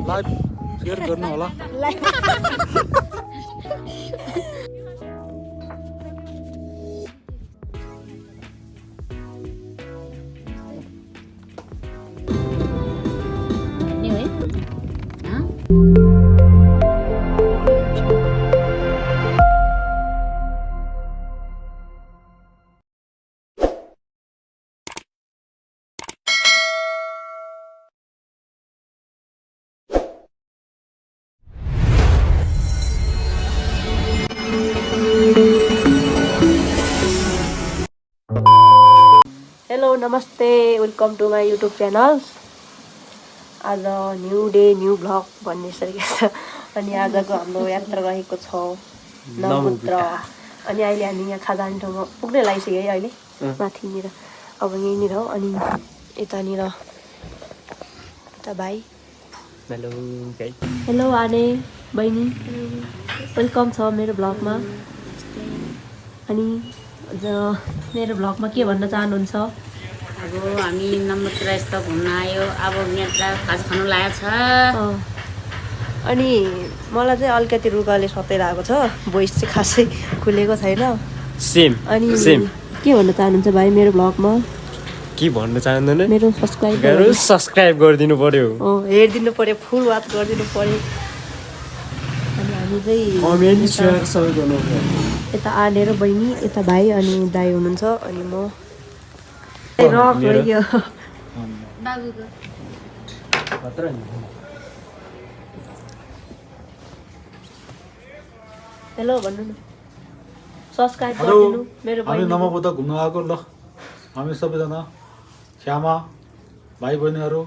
Live share गर्नु होला hello नमस्ते welcome to my YouTube channel आज न्यू डे न्यू भ्लग भन्ने तरिका छ अनि आजको हाम्रो यात्रा रहेको छ नमुद्र अनि अहिले हामी यहाँ खाजाने ठाउँमा पुग्ने लागिसक्यो है अहिले माथिनिर अब यहीँनिर हो अनि यतानिर यता भाइ हेलो आने बहिनी वेलकम छ मेरो भ्लगमा अनि मेरो भ्लगमा के भन्न चाहनुहुन्छ अब हामी नमुद्र यस्तो घुम्न आयो अब यहाँ खाजा खानु लागेको छ अनि मलाई चाहिँ अलिकति रुगाले सताइरहेको छ भोइस चाहिँ खासै खुलेको छैन सेम अनि के भन्न चाहनुहुन्छ भाइ मेरो भ्लगमा के भन्न चाहँदैन मेरो सब्स्क्राइब गरिदिनु पर्यो हेरिदिनु पर्यो फुल वाच गरिदिनु पर्यो अनि हामी चाहिँ यता आने र बहिनी यता भाइ अनि दाइ हुनुहुन्छ अनि म हेलो भन्नु न सब्स्क्राइब गरिदिनु मेरो हामी नमोबुद्ध घुम्न आएको ल हामी सबैजना श्यामा भाइ बहिनीहरू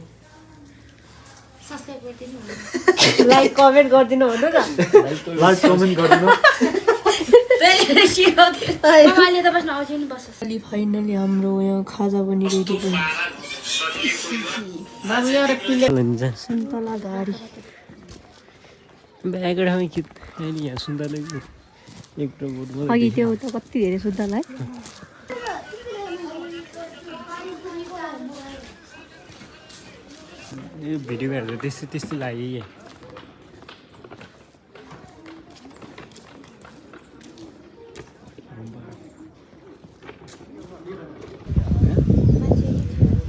सब्स्क्राइब गरिदिनु लाइक कमेन्ट गरिदिनु भन्नु न लाइक कमेन्ट गरिदिनु फाइनली हाम्रो यहाँ खाजा पनि रेडी भयो सुन्तला गाडी अघि त्यो त कति धेरै सुन्तला है भिडियो हेर्दा त्यस्तो लाग्यो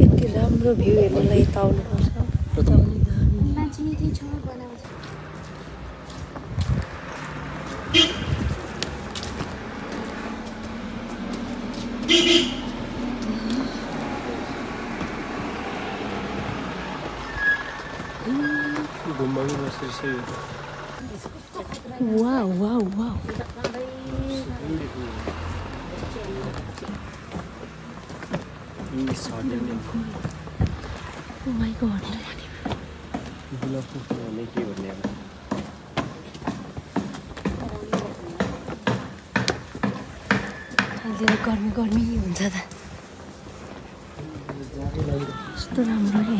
यति राम्रो भ्यू हेर्नुलाई यता आउनुपर्छ Wow, wow, wow. Oh my god. गर्मी गर्मी हुन्छ त कस्तो राम्रो रे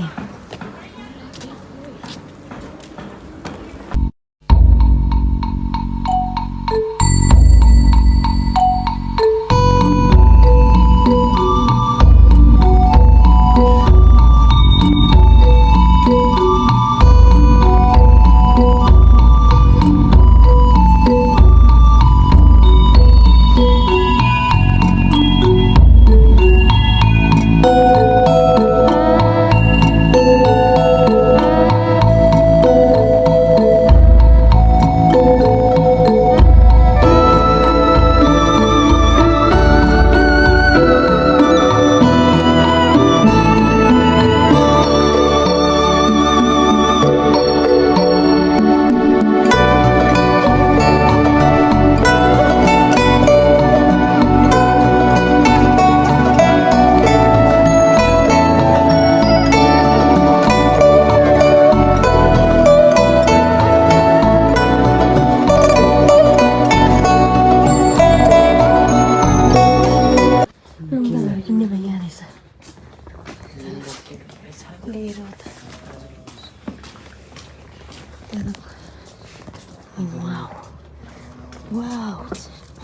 Wow.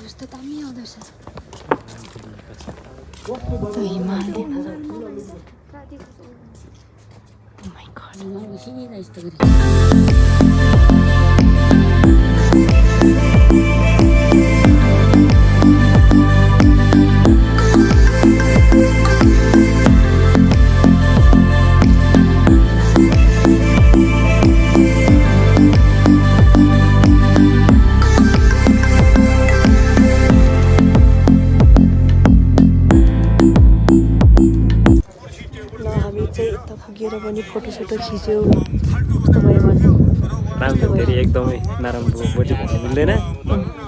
Justo también o sea. Estoy mal. Oh my god. सिधा यस्तो गरी पुगेर पनि फोटोसोटो खिच्यो कस्तो भयो भने राम्रो फेरि एकदमै नराम्रो बोटी भन्नु मिल्दैन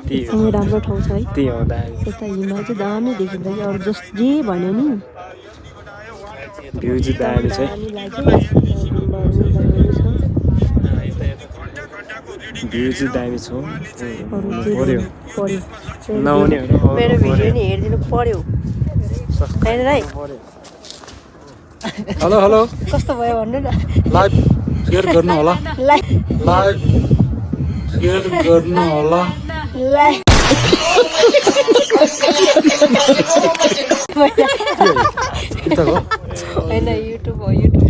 त्यही हो सँगै राम्रो ठाउँ छ है त्यही हो दामी यता हिमाल चाहिँ दामी देखिन्छ कि अरू जस जे भन्यो नि भ्यू चाहिँ दामी छ है दामी लाग्यो गुम्बाहरू दामी छ भ्यू चाहिँ दामी छ अरू पर्यो पर्यो नआउनेहरू मेरो भिडियो नि हेरिदिनु पर्यो होइन राई हेलो हेलो कस्तो भयो भन्नु न लाइभ सेयर गर्नु होला लाइभ सेयर गर्नु होला होइन युट्युब हो युट्युब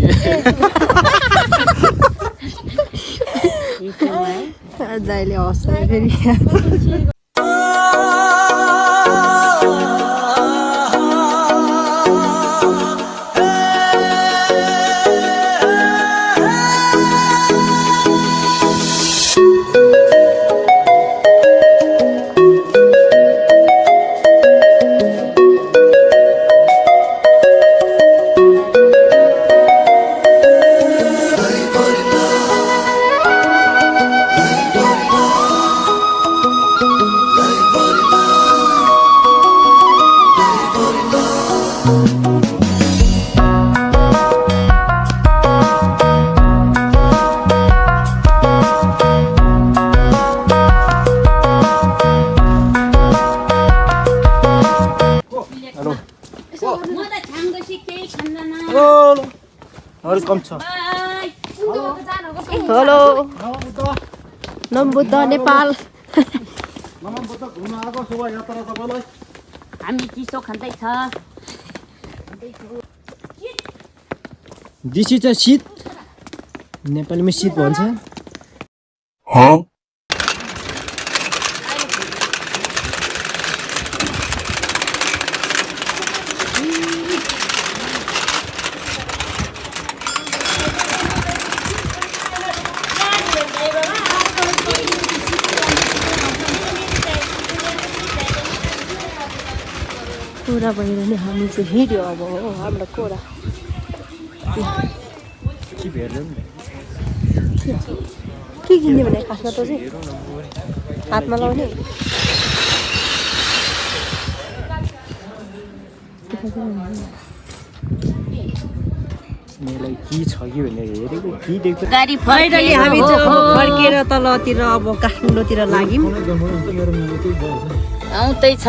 दाइले हँस्छ फेरि वेलकम छ हेलो नमबुद्ध नेपाल घुम्न आएको शोभायात्रा तपाईँलाई हामी चिसो खाँदैछ दिस इज अ शीत नेपालीमा शीत भन्छ कोरा भएर नि हामी चाहिँ हिँड्यो अब हो हाम्रो कोरा के भेट्नु के किन्ने भने खासमा त चाहिँ हातमा लाउने मलाई के छ कि भनेर हेरेको के देख्दा गाडी फाइनली हामी चाहिँ फर्केर तलतिर अब काठमाडौँतिर लाग्यौँ आउँदैछ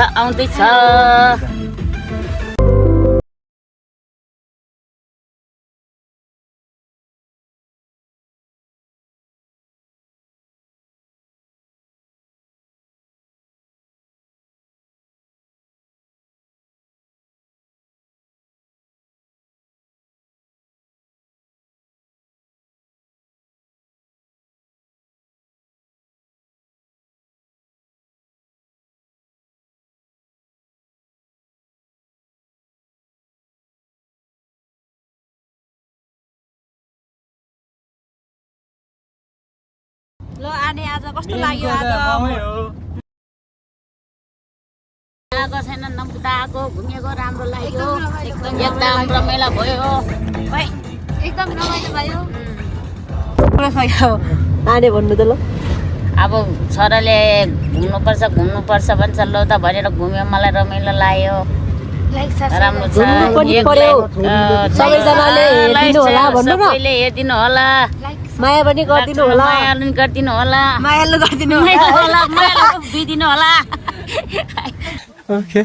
ल आने आज कस्तो लाग्यो आज आएको छैन नम्बुद्ध आएको घुमेको राम्रो लाग्यो एकदम रमाइलो भयो एकदम रमाइलो भयो आने भन्नु त ल अब छोराले घुम्नुपर्छ भन्छ ल त भनेर घुम्यो मलाई रमाइलो लाग्यो राम्रो छ सबैजनाले हेरिदिनु होला भन्नु न सबैले हेरिदिनु होला माया पनि गरिदिनु होला मायालु गरिदिनु होला मायालु गरिदिनु मायालु दिदिनु होला ओके